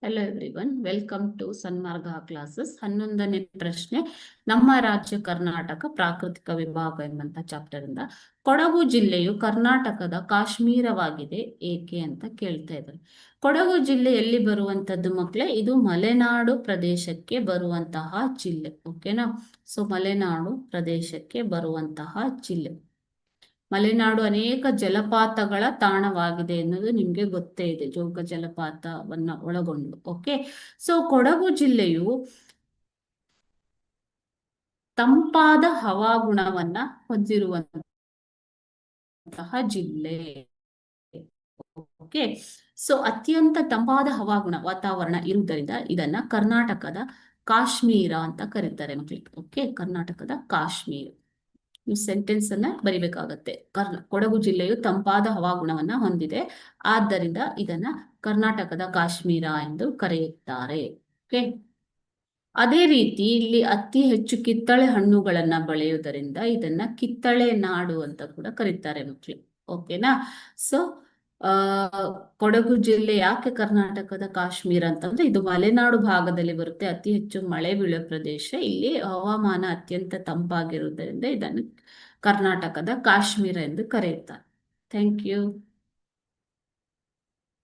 Hello everyone, welcome to Sanmarga classes. 11ನೇ ಪ್ರಶ್ನೆ, ನಮ್ಮ ರಾಜ್ಯ ಕರ್ನಾಟಕ ಪ್ರಾಕೃತಿಕ ವಿಭಾಗ ಎಂಬಂತ ಚಾಪ್ಟರ್ ಇಂದ ಕೊಡಗು ಜಿಲ್ಲೆಯು ಕರ್ನಾಟಕದ ಕಾಶ್ಮೀರವಾಗಿದೆ ಏಕೆ ಅಂತ ಕೇಳ್ತಾ ಇದ್ದಾರೆ. ಕೊಡಗು ಜಿಲ್ಲೆ ಎಲ್ಲಿ ಬರುವಂತದ್ದು ಮಕ್ಕಳೇ? ಇದು ಮಲೆನಾಡು ಪ್ರದೇಶಕ್ಕೆ ಬರುವಂತಹ ಜಿಲ್ಲೆ. ಓಕೆನಾ? ಸೊ ಮಲೆನಾಡು ಪ್ರದೇಶಕ್ಕೆ ಬರುವಂತಹ ಜಿಲ್ಲೆ. ಮಲೆನಾಡು ಅನೇಕ ಜಲಪಾತಗಳ ತಾಣವಾಗಿದೆ ಎನ್ನುವುದು ನಿಮ್ಗೆ ಗೊತ್ತೇ ಇದೆ, ಜೋಗ ಜಲಪಾತವನ್ನ ಒಳಗೊಂಡು. ಓಕೆ, ಸೊ ಕೊಡಗು ಜಿಲ್ಲೆಯು ತಂಪಾದ ಹವಾಗುಣವನ್ನ ಹೊಂದಿರುವಂತಹ ಜಿಲ್ಲೆ. ಓಕೆ, ಸೊ ಅತ್ಯಂತ ತಂಪಾದ ಹವಾಗುಣ ವಾತಾವರಣ ಇರುವುದರಿಂದ ಇದನ್ನ ಕರ್ನಾಟಕದ ಕಾಶ್ಮೀರ ಅಂತ ಕರೀತಾರೆ ಮಕ್ಕಳಿಗೆ. ಓಕೆ, ಕರ್ನಾಟಕದ ಕಾಶ್ಮೀರ. ಈ ಸೆಂಟೆನ್ಸ್ ಅನ್ನ ಬರಿಬೇಕಾಗತ್ತೆ. ಕೊಡಗು ಜಿಲ್ಲೆಯು ತಂಪಾದ ಹವಾಗುಣವನ್ನ ಹೊಂದಿದೆ, ಆದ್ದರಿಂದ ಇದನ್ನ ಕರ್ನಾಟಕದ ಕಾಶ್ಮೀರ ಎಂದು ಕರೆಯುತ್ತಾರೆ. ಓಕೆ, ಅದೇ ರೀತಿ ಇಲ್ಲಿ ಅತಿ ಹೆಚ್ಚು ಕಿತ್ತಳೆ ಹಣ್ಣುಗಳನ್ನ ಬೆಳೆಯುವುದರಿಂದ ಇದನ್ನ ಕಿತ್ತಳೆ ನಾಡು ಅಂತ ಕೂಡ ಕರೀತಾರೆ ಮಕ್ಕಳು. ಓಕೆನಾ? ಸೊ ಕೊಡಗು ಜಿಲ್ಲೆ ಯಾಕೆ ಕರ್ನಾಟಕದ ಕಾಶ್ಮೀರ ಅಂತಂದ್ರೆ ಇದು ಮಲೆನಾಡು ಭಾಗದಲ್ಲಿ ಬರುತ್ತೆ, ಅತಿ ಹೆಚ್ಚು ಮಳೆ ಬೀಳುವ ಪ್ರದೇಶ. ಇಲ್ಲಿ ಹವಾಮಾನ ಅತ್ಯಂತ ತಂಪಾಗಿರುವುದರಿಂದ ಇದನ್ನು ಕರ್ನಾಟಕದ ಕಾಶ್ಮೀರ ಎಂದು ಕರೆಯುತ್ತಾರೆ. Thank you.